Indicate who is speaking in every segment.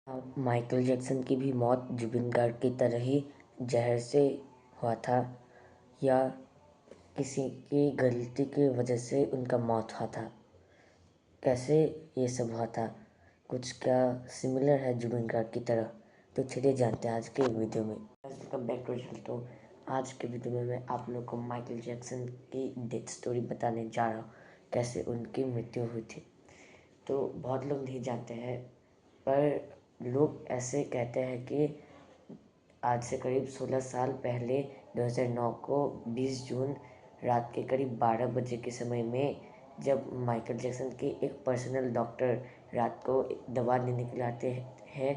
Speaker 1: Michael Jackson की भी मौत जुबिन गार्ग की तरह ही जहर से हुआ था या किसी की गलती की वजह से उनका मौत हुआ था। कैसे ये सब हुआ था, कुछ क्या सिमिलर है जुबिन गार्ग की तरह? तो चलिए जानते हैं आज के वीडियो में। Welcome back to channel. तो आज के वीडियो में मैं आप लोग को माइकल जैक्सन की डेथ स्टोरी बताने जा रहा हूँ, कैसे उनकी मृत्यु हुई थी। तो बहुत लोग नहीं जानते हैं, पर लोग ऐसे कहते हैं कि आज से करीब 16 साल पहले 2009 को 20 जून रात के करीब 12 बजे के समय में जब माइकल जैक्सन के एक पर्सनल डॉक्टर रात को दवा लेने के लिए आते हैं,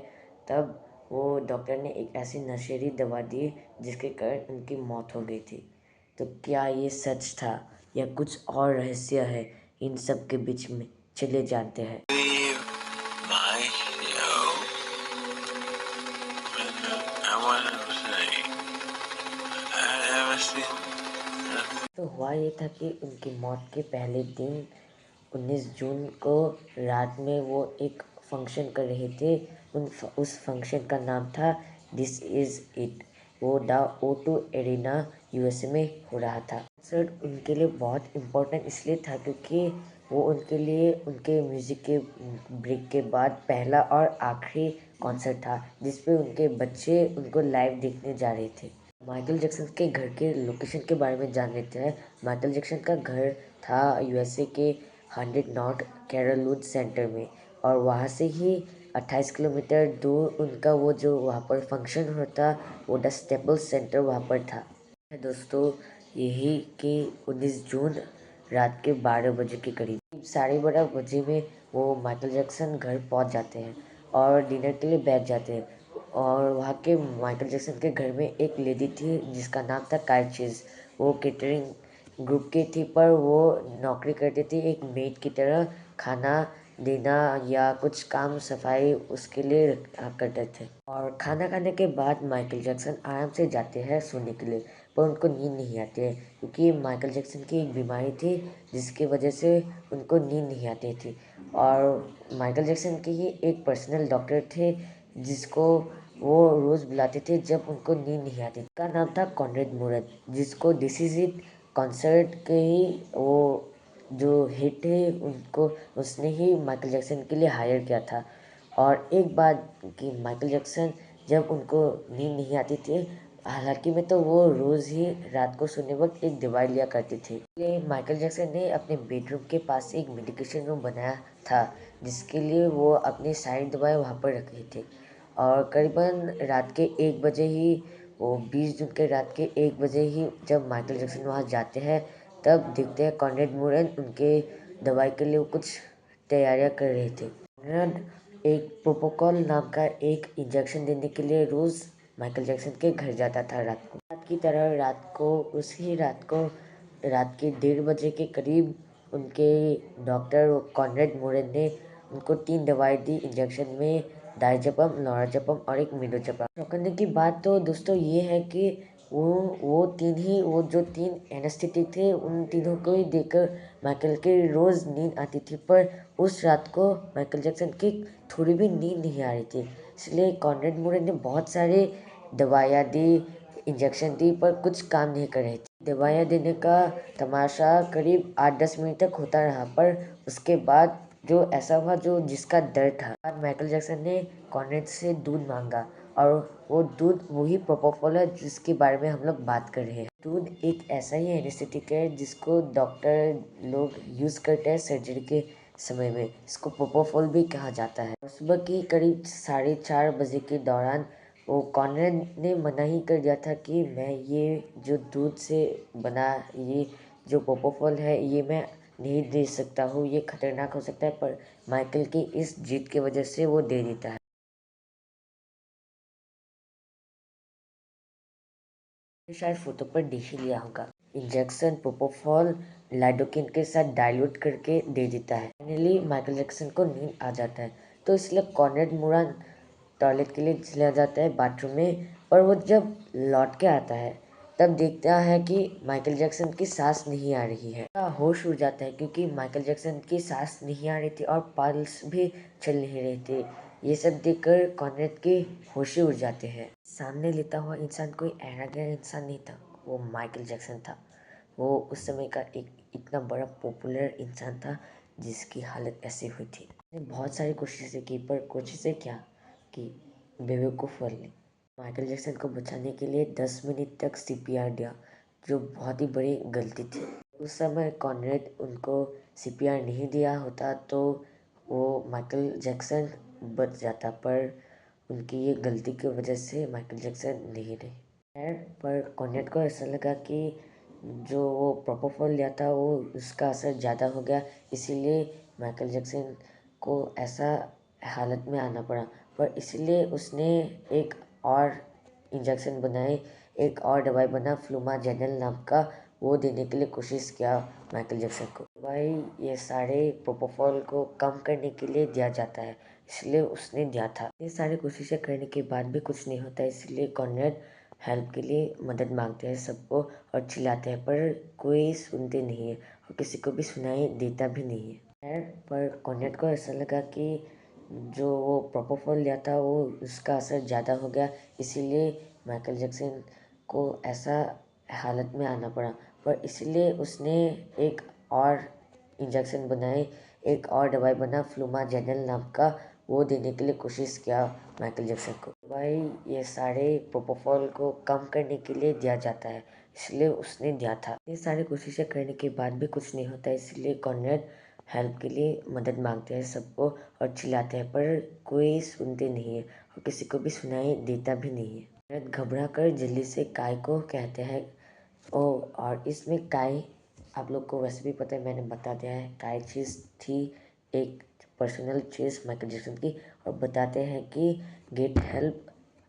Speaker 1: तब वो डॉक्टर ने एक ऐसी नशेड़ी दवा दी जिसके कारण उनकी मौत हो गई थी। तो क्या ये सच था या कुछ और रहस्य है इन सब के बीच में? चलिए जानते हैं। तो हुआ ये था कि उनकी मौत के पहले दिन 19 जून को रात में वो एक फंक्शन कर रहे थे। उस फंक्शन का नाम था दिस इज़ इट। वो द O2 एरिना USA में हो रहा था। कॉन्सर्ट उनके लिए बहुत इम्पोर्टेंट इसलिए था क्योंकि वो उनके लिए उनके म्यूज़िक के ब्रेक के बाद पहला और आखिरी कॉन्सर्ट था जिसपे उनके बच्चे उनको लाइव देखने जा रहे थे। माइकल जैक्सन के घर के लोकेशन के बारे में जान लेते हैं। माइकल जैक्सन का घर था USA के 100 नॉर्थ कैरलवुड सेंटर में, और वहाँ से ही 28 किलोमीटर दूर उनका वो जो वहाँ पर फंक्शन होता वो द स्टेपल्स सेंटर वहाँ पर था। दोस्तों, यही कि 19 जून रात के 12 बजे के करीब 12:30 बजे में वो माइकल जैक्सन घर पहुँच जाते हैं और डिनर के लिए बैठ जाते हैं। और वहाँ के माइकल जैक्सन के घर में एक लेडी थी जिसका नाम था काई चीज़। वो केटरिंग ग्रुप की थी, पर वो नौकरी करती थी एक मेड की तरह। खाना देना या कुछ काम सफाई उसके लिए करते थे। और खाना खाने के बाद माइकल जैक्सन आराम से जाते हैं सोने के लिए, पर उनको नींद नहीं आती है क्योंकि माइकल जैक्सन की एक बीमारी थी जिसकी वजह से उनको नींद नहीं आती थी। और माइकल जैक्सन के ही एक पर्सनल डॉक्टर थे जिसको वो रोज़ बुलाते थे जब उनको नींद नहीं आती। उसका नाम था कॉनरेड मूरत, जिसको दिस इज़ इट कॉन्सर्ट के ही वो जो हिट है उनको उसने ही माइकल जैक्सन के लिए हायर किया था। और एक बात कि माइकल जैक्सन जब उनको नींद नहीं आती थी, हालांकि में तो वो रोज़ ही रात को सोने वक्त एक दवाई लिया करती थी। इसलिए माइकल जैक्सन ने अपने बेडरूम के पास एक मेडिकेशन रूम बनाया था जिसके लिए वो अपनी सारी दवाएं वहाँ पर रखी थी। और करीबन रात के 1 बजे ही, वो 20 जून के रात के 1 बजे ही जब माइकल जैक्सन वहाँ जाते हैं, तब देखते हैं कॉनरेड मूरन उनके दवाई के लिए कुछ तैयारियां कर रहे थे। कॉनरेड एक प्रोपोकॉल नाम का एक इंजेक्शन देने के लिए रोज़ माइकल जैक्सन के घर जाता था रात को। रात की तरह उसी रात को रात के 1:30 के करीब उनके डॉक्टर कॉनरेड मूरन ने उनको 3 दवाई दी इंजेक्शन में, डायज़ेपम, लोराज़ेपम और एक मेडोज़ेपम। शौक करने की बात तो दोस्तों ये है कि वो जो तीन एनेस्थेटिक थे उन तीनों को ही देकर माइकल के रोज़ नींद आती थी, पर उस रात को माइकल जैक्सन की थोड़ी भी नींद नहीं आ रही थी। इसलिए कॉनरेड मूरन ने बहुत सारे दवाइयाँ दी, इंजेक्शन दी, पर कुछ काम नहीं कर रही थी। दवाइयाँ देने का तमाशा करीब 8-10 मिनट तक होता रहा, पर उसके बाद जो ऐसा हुआ जो जिसका दर्द था। बाद माइकल जैक्सन ने कॉनरेड से दूध मांगा, और वो दूध वही प्रोपोफॉल है जिसके बारे में हम लोग बात कर रहे हैं। दूध एक ऐसा ही एनेस्थेटिक है जिसको डॉक्टर लोग यूज़ करते हैं सर्जरी के समय में। इसको प्रोपोफॉल भी कहा जाता है। सुबह की करीब 4:30 बजे के दौरान वो कॉनरेड ने मना ही कर दिया था कि मैं ये जो दूध से बना ये जो प्रोपोफॉल है ये मैं नहीं दे सकता हूँ, ये खतरनाक हो सकता है, पर माइकल की इस जिद की वजह से वो दे देता है। शायद फोटो पर देख ही लिया होगा। इंजेक्शन प्रोपोफॉल लाइडोकेन के साथ डाइल्यूट करके दे देता है। फाइनली माइकल जैक्सन को नींद आ जाता है, तो इसलिए कॉनरेड मूरन टॉयलेट के लिए चला जाता है बाथरूम में। पर वो जब लौट के आता है तब देखता है कि माइकल जैक्सन की सांस नहीं आ रही है। होश उड़ जाता है क्योंकि माइकल जैक्सन की सांस नहीं आ रही थी और पल्स भी चल नहीं रही थी। ये सब देखकर कॉनरेड के होश ही उड़ जाते हैं। सामने लेटा हुआ इंसान कोई ऐरा गैरा इंसान नहीं था, वो माइकल जैक्सन था। वो उस समय का एक इतना बड़ा पॉपुलर इंसान था जिसकी हालत ऐसी हुई थी। उसने बहुत सारी कोशिशें की पर कोशिशें क्या कि बेवकूफ़ वाली। माइकल जैक्सन को बचाने के लिए 10 मिनट तक सीपीआर दिया, जो बहुत ही बड़ी गलती थी। उस समय कॉनरेड उनको सीपीआर नहीं दिया होता तो वो माइकल जैक्सन बच जाता, पर उनकी ये गलती की वजह से माइकल जैक्सन नहीं रहे। खैर, पर कॉनरेड को ऐसा लगा कि जो वो प्रोपोफॉल लिया था वो उसका असर ज़्यादा हो गया, इसीलिए माइकल जैक्सन को ऐसा हालत में आना पड़ा। पर इसलिए उसने एक और इंजेक्शन बनाए, एक और दवाई बना फ्लूमाजेनिल नाम का, वो देने के लिए कोशिश किया माइकल जैक्सन को। दवाई ये सारे प्रोपोफॉल को कम करने के लिए दिया जाता है, इसलिए उसने दिया था। ये सारी कोशिशें करने के बाद भी कुछ नहीं होता, इसलिए कॉनरेड हेल्प के लिए मदद मांगते हैं सबको और चिल्लाते हैं, पर कोई सुनते नहीं है और किसी को भी सुनाई देता भी नहीं है। खैर, पर कॉनरेड को ऐसा लगा कि जो वो प्रोपोफॉल लिया था वो उसका असर ज़्यादा हो गया, इसीलिए माइकल जैक्सन को ऐसा हालत में आना पड़ा। पर इसलिए उसने एक और इंजेक्शन बनाए, एक और दवाई बना फ्लूमाजेनिल नाम का, वो देने के लिए कोशिश किया माइकल जैक्सन को। दवाई ये सारे प्रोपोफॉल को कम करने के लिए दिया जाता है, इसलिए उसने दिया था। ये सारी कोशिशें करने के बाद भी कुछ नहीं होता, इसलिए कॉनरेड हेल्प के लिए मदद मांगते हैं सबको और चिल्लाते हैं, पर कोई सुनते नहीं है और किसी को भी सुनाई देता भी नहीं है। कॉनरेड घबरा कर जल्दी से काय को कहते हैं। और इसमें काय आप लोग को वैसे भी पता है, मैंने बता दिया है। काय चीज़ थी एक पर्सनल चीज़ माइकल जैक्सन की, और बताते हैं कि गेट हेल्प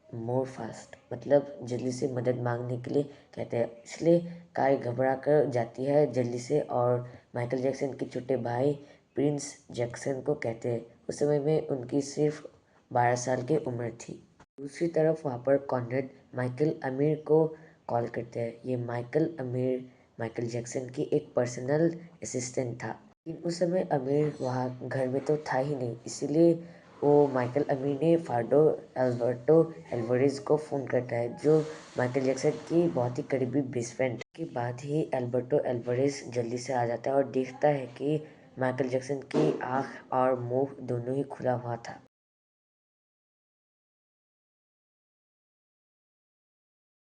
Speaker 1: मोर फास्ट, मतलब जल्दी से मदद मांगने के लिए कहते हैं। इसलिए काय घबरा कर जाती है जल्दी से और माइकल जैक्सन के छोटे भाई प्रिंस जैक्सन को कहते हैं। उस समय में उनकी सिर्फ 12 साल की उम्र थी। दूसरी तरफ वहाँ पर कॉनरेड माइकल अमीर को कॉल करते हैं। ये माइकल अमीर माइकल जैक्सन की एक पर्सनल असिस्टेंट था, लेकिन उस समय अमीर वहाँ घर में तो था ही नहीं, इसीलिए वो माइकल अमीर ने फार्डो एल्बर्टो एल्वारेज को फ़ोन करता है, जो माइकल जैक्सन की बहुत ही करीबी बेस्ट फ्रेंड। के बाद ही एल्बर्टो एल्वारेज जल्दी से आ जाता है और देखता है कि माइकल जैक्सन की आँख और मुंह दोनों ही खुला हुआ था।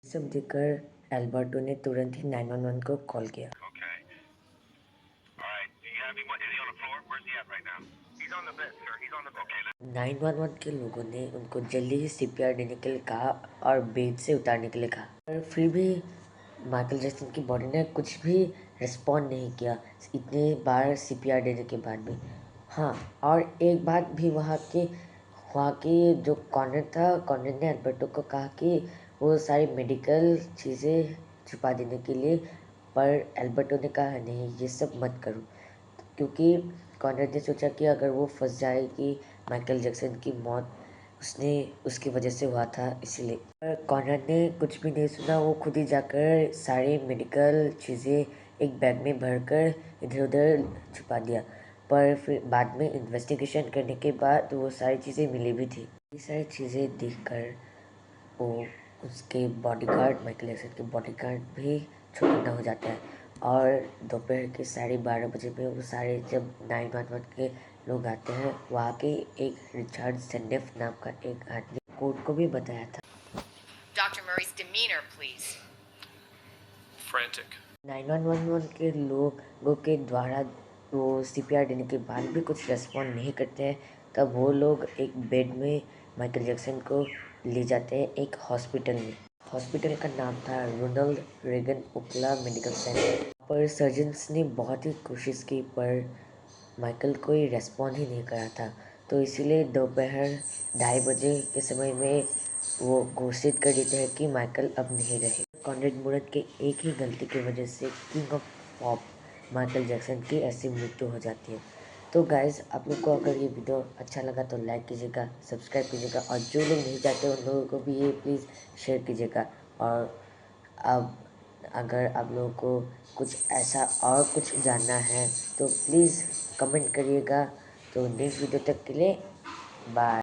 Speaker 1: सब देखकर एल्बर्टो ने तुरंत ही 911 को कॉल किया। 911 के लोगों ने उनको जल्दी ही सीपीआर देने के लिए कहा और बेड से उतारने के लिए कहा, पर फिर भी माइकल जैक्सन की बॉडी ने कुछ भी रिस्पॉन्ड नहीं किया इतने बार सीपीआर देने के बाद भी। हाँ, और एक बात भी वहाँ की जो कॉर्नर था, कॉर्नर ने अल्बर्टो को कहा कि वो सारी मेडिकल चीज़ें छुपा देने के लिए, पर अल्बर्टो ने कहा नहीं, ये सब मत करो, क्योंकि कॉनर ने सोचा कि अगर वो फंस जाएगी माइकल जैक्सन की मौत उसने उसकी वजह से हुआ था, इसलिए। पर कॉनर ने कुछ भी नहीं सुना, वो खुद ही जाकर सारी मेडिकल चीज़ें एक बैग में भरकर इधर उधर छुपा दिया। पर फिर बाद में इन्वेस्टिगेशन करने के बाद वो सारी चीज़ें मिली भी थी। ये सारी चीज़ें देखकर वो उसके बॉडीगार्ड माइकल जैक्सन के बॉडीगार्ड भी छुट्टी हो जाता है, और दोपहर के 12:30 बजे में वो सारे जब 911 के लोग आते हैं, वहाँ के एक रिचर्ड सेंडेफ नाम का एक आदमी कोर्ट को भी बताया था।
Speaker 2: Dr. Murray's demeanor, please. Frantic.
Speaker 1: 911 के लोगों के द्वारा वो सीपीआर देने के बाद भी कुछ रेस्पॉन्ड नहीं करते हैं, तब वो लोग एक बेड में माइकल जैक्सन को ले जाते हैं एक हॉस्पिटल में। हॉस्पिटल का नाम था रोनाल्ड रेगन ओकला मेडिकल सेंटर। पर सर्जन्स ने बहुत ही कोशिश की, पर माइकल कोई रेस्पॉन्ड ही नहीं करा था, तो इसीलिए दोपहर 2:30 के समय में वो घोषित कर देते हैं कि माइकल अब नहीं रहे। कॉनरेड मूरत के एक ही गलती की वजह से king of pop Michael Jackson की ऐसी मृत्यु हो जाती है। तो गाइज़, आप लोग को अगर ये वीडियो अच्छा लगा तो लाइक कीजिएगा, सब्सक्राइब कीजिएगा, और जो लोग नहीं चाहते उन लोगों को भी ये प्लीज़ शेयर कीजिएगा। और अब अगर आप लोगों को कुछ ऐसा और कुछ जानना है तो प्लीज़ कमेंट करिएगा। तो नेक्स्ट वीडियो तक के लिए बाय।